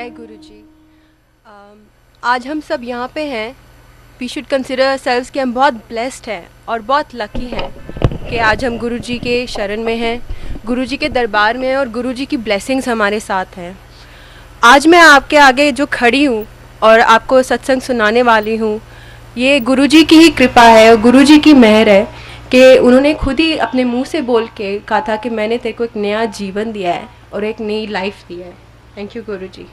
हाय गुरुजी। आज हम सब यहाँ पे हैं। वी शुड कंसिडर सेल्व्स कि हम बहुत ब्लेस्ड हैं और बहुत लकी हैं कि आज हम गुरुजी के शरण में हैं, गुरुजी के दरबार में हैं और गुरुजी की ब्लेसिंग्स हमारे साथ हैं। आज मैं आपके आगे जो खड़ी हूँ और आपको सत्संग सुनाने वाली हूँ, ये गुरुजी की ही कृपा है और गुरुजी की मेहर है कि उन्होंने खुद ही अपने मुंह से बोल के कहा था कि मैंने तेरे को एक नया जीवन दिया है और एक नई लाइफ दी है। Thank you Guruji.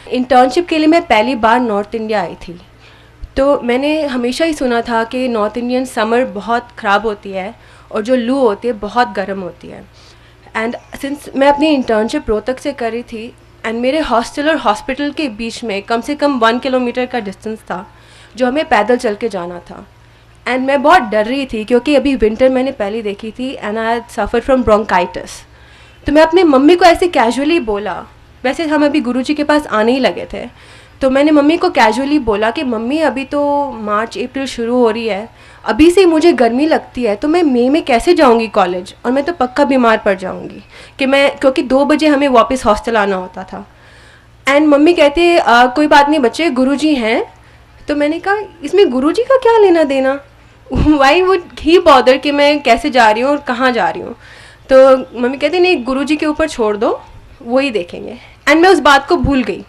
इंटर्नशिप के लिए मैं पहली बार नॉर्थ इंडिया आई थी, तो मैंने हमेशा ही सुना था कि नॉर्थ इंडियन समर बहुत ख़राब होती है और जो लू होती है बहुत गर्म होती है। एंड सिंस मैं अपनी इंटर्नशिप रोहतक से कर रही थी एंड मेरे हॉस्टल और हॉस्पिटल के बीच में कम से कम 1 किलोमीटर का डिस्टेंस था जो हमें पैदल चल के जाना था। एंड मैं बहुत डर रही थी क्योंकि अभी विंटर मैंने पहले देखी थी and I had suffer from bronchitis. तो मैं अपनी मम्मी को ऐसे कैजुअली बोला, वैसे हम अभी गुरुजी के पास आने ही लगे थे, तो मैंने मम्मी को कैजुअली बोला कि मम्मी अभी तो मार्च अप्रैल शुरू हो रही है, अभी से मुझे गर्मी लगती है तो मैं मई में कैसे जाऊंगी कॉलेज और मैं तो पक्का बीमार पड़ जाऊंगी कि मैं, क्योंकि 2 बजे हमें वापस हॉस्टल आना होता था। एंड मम्मी कहते कोई बात नहीं बच्चे, गुरुजी हैं। तो मैंने कहा इसमें गुरुजी का क्या लेना देना, वाई वुड ही बॉदर कि मैं कैसे जा रही हूँ और कहाँ जा रही हूँ। तो मम्मी कहते नहीं, गुरुजी के ऊपर छोड़ दो, वो ही देखेंगे। एंड मैं उस बात को भूल गई।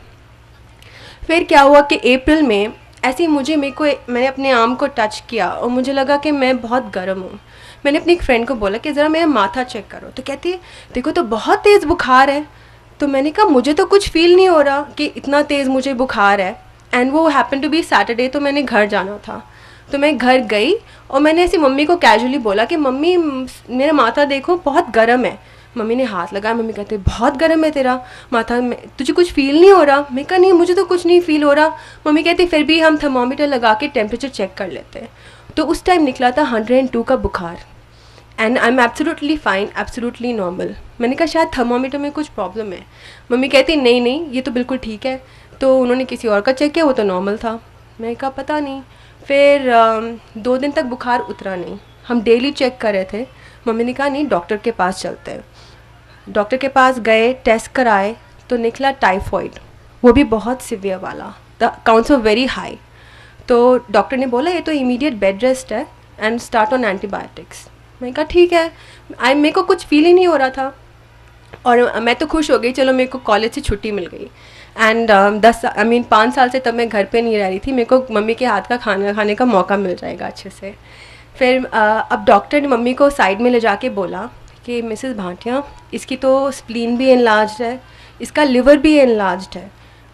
फिर क्या हुआ कि अप्रैल में ऐसे ही मैंने अपने आर्म को टच किया और मुझे लगा कि मैं बहुत गर्म हूँ। मैंने अपनी एक फ्रेंड को बोला कि ज़रा मेरा माथा चेक करो, तो कहती है देखो तो बहुत तेज़ बुखार है। तो मैंने कहा मुझे तो कुछ फील नहीं हो रहा कि इतना तेज़ मुझे बुखार है। एंड वो हैपन टू बी सैटरडे, तो मैंने घर जाना था। तो मैं घर गई और मैंने ऐसे मम्मी को कैजुअली बोला कि मम्मी मेरा माथा देखो बहुत गर्म है। मम्मी ने हाथ लगाया, मम्मी कहते बहुत गर्म है तेरा माथा, में तुझे कुछ फील नहीं हो रहा? मैं कहा नहीं मुझे तो कुछ नहीं फील हो रहा। मम्मी कहती फिर भी हम थर्मोमीटर लगा के टेम्परेचर चेक कर लेते हैं। तो उस टाइम निकला था 102 का बुखार and I am absolutely fine, absolutely normal. मैंने कहा शायद थर्मोमीटर में कुछ प्रॉब्लम है। मम्मी कहती नहीं नहीं ये तो बिल्कुल ठीक है। तो उन्होंने किसी और का चेक किया, वो तो नॉर्मल था। मैंने कहा पता नहीं। फिर 2 दिन तक बुखार उतरा नहीं। हम डेली चेक कर रहे थे। मम्मी ने कहा नहीं डॉक्टर के पास चलते हैं। डॉक्टर के पास गए, टेस्ट कराए तो निकला टाइफॉइड, वो भी बहुत सिवियर वाला, the counts were very high. तो डॉक्टर ने बोला ये तो इमीडिएट बेड रेस्ट है एंड स्टार्ट ऑन एंटीबायोटिक्स। मैंने कहा ठीक है। मेरे को कुछ फील ही नहीं हो रहा था और मैं तो खुश हो गई, चलो मेरे को कॉलेज से छुट्टी मिल गई। एंड 5 साल से तब मैं घर पे नहीं रह रही थी, मेरे को मम्मी के हाथ का खाना खाने का मौका मिल जाएगा अच्छे से। फिर अब डॉक्टर ने मम्मी को साइड में ले जाके बोला कि मिसेस भाटिया इसकी तो स्प्लीन भी एनलार्ज्ड है, इसका लिवर भी एनलार्ज्ड है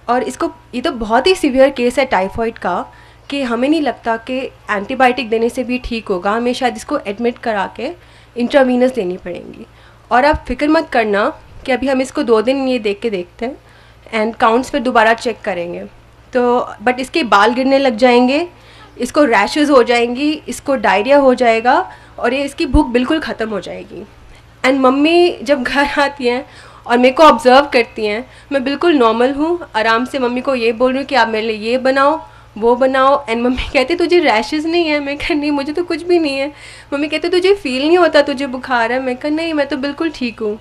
और इसको ये तो बहुत ही सीवियर केस है टाइफॉइड का कि हमें नहीं लगता कि एंटीबायोटिक देने से भी ठीक होगा, हमें शायद इसको एडमिट करा के इंट्रावीनस देनी पड़ेंगी। और आप फिक्र मत करना कि अभी हम इसको 2 दिन ये देख के देखते हैं एंड काउंट्स फिर दोबारा चेक करेंगे। तो बट इसके बाल गिरने लग जाएंगे, इसको रैशेस हो जाएंगी, इसको डायरिया हो जाएगा और ये इसकी भूख बिल्कुल ख़त्म हो जाएगी। एंड मम्मी जब घर आती हैं और मेरे को ऑब्ज़र्व करती हैं, मैं बिल्कुल नॉर्मल हूँ, आराम से मम्मी को ये बोल रही हूँ कि आप मेरे लिए ये बनाओ वो बनाओ। एंड मम्मी कहते तुझे रैशेस नहीं है? मैं कहा नहीं मुझे तो कुछ भी नहीं है। मम्मी कहते तुझे फील नहीं होता तुझे बुखार है? मैं कहा नहीं मैं तो बिल्कुल ठीक हूँ।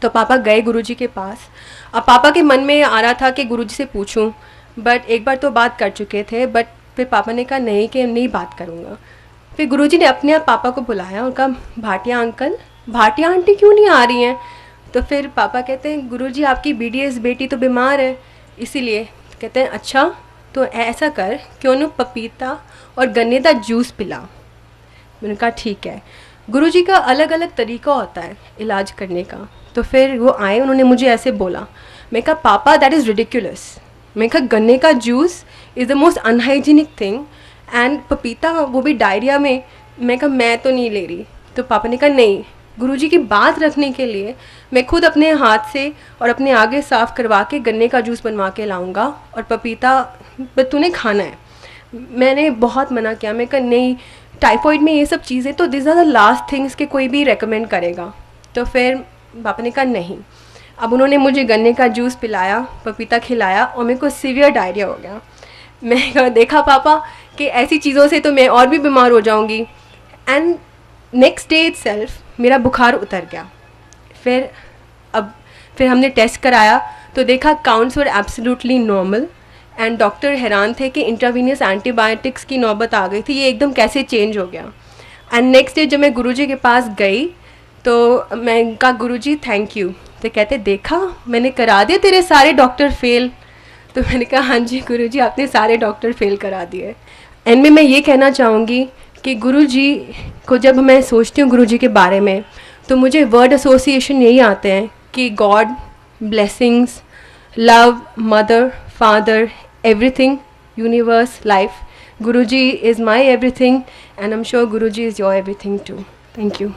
तो पापा गए गुरुजी के पास। अब पापा के मन में आ रहा था कि गुरुजी से पूछूं, बट एक बार तो बात कर चुके थे। बट फिर पापा ने कहा नहीं कि नहीं बात करूँगा। फिर गुरुजी ने अपने आप पापा को बुलाया और कहा भाटिया अंकल, भाटिया आंटी क्यों नहीं आ रही हैं? तो फिर पापा कहते हैं गुरुजी आपकी बीडीएस बेटी तो बीमार है इसीलिए। कहते हैं अच्छा तो ऐसा कर क्यों न पपीता और गन्ने का जूस पिला। मैंने कहा ठीक है। गुरुजी का अलग अलग तरीका होता है इलाज करने का। तो फिर वो आए, उन्होंने मुझे ऐसे बोला। मैं कहा पापा दैट इज़ रिडिकुलस। मैं कहा गन्ने का juice is the most unhygienic thing and पपीता वो भी डायरिया में। मैं कहा मैं तो नहीं ले रही। तो पापा ने कहा नहीं, गुरुजी की बात रखने के लिए मैं खुद अपने हाथ से और अपने आगे साफ़ करवा के गन्ने का जूस बनवा के लाऊंगा और पपीता तूने खाना है। मैंने बहुत मना किया। मैं कहा नहीं, टाइफॉइड में ये सब चीज़ें तो this are the last things के कोई भी रेकमेंड करेगा। तो फिर पापा ने कहा नहीं। अब उन्होंने मुझे गन्ने का जूस पिलाया, पपीता खिलाया और मेरे को सीवियर डायरिया हो गया। मैं कहा देखा पापा कि ऐसी चीज़ों से तो मैं और भी बीमार हो जाऊंगी। एंड नेक्स्ट डे इटसेल्फ मेरा बुखार उतर गया। फिर अब फिर हमने टेस्ट कराया तो देखा counts were absolutely normal and doctor हैरान थे कि इंट्रावीनियस एंटीबायोटिक्स की नौबत आ गई थी, ये एकदम कैसे चेंज हो गया। एंड नेक्स्ट डे जब मैं गुरुजी के पास गई तो मैं कहा गुरुजी थैंक यू, तो कहते देखा मैंने करा दिया तेरे सारे डॉक्टर फेल। तो मैंने कहा हाँ जी गुरुजी आपने सारे डॉक्टर फेल करा दिए। एंड में मैं ये कहना चाहूँगी कि गुरुजी को जब मैं सोचती हूँ गुरुजी के बारे में तो मुझे वर्ड एसोसिएशन यही आते हैं कि God, blessings, love, mother, father, everything, universe, life. Guruji is my everything and I'm sure Guruji is your everything too. Thank you.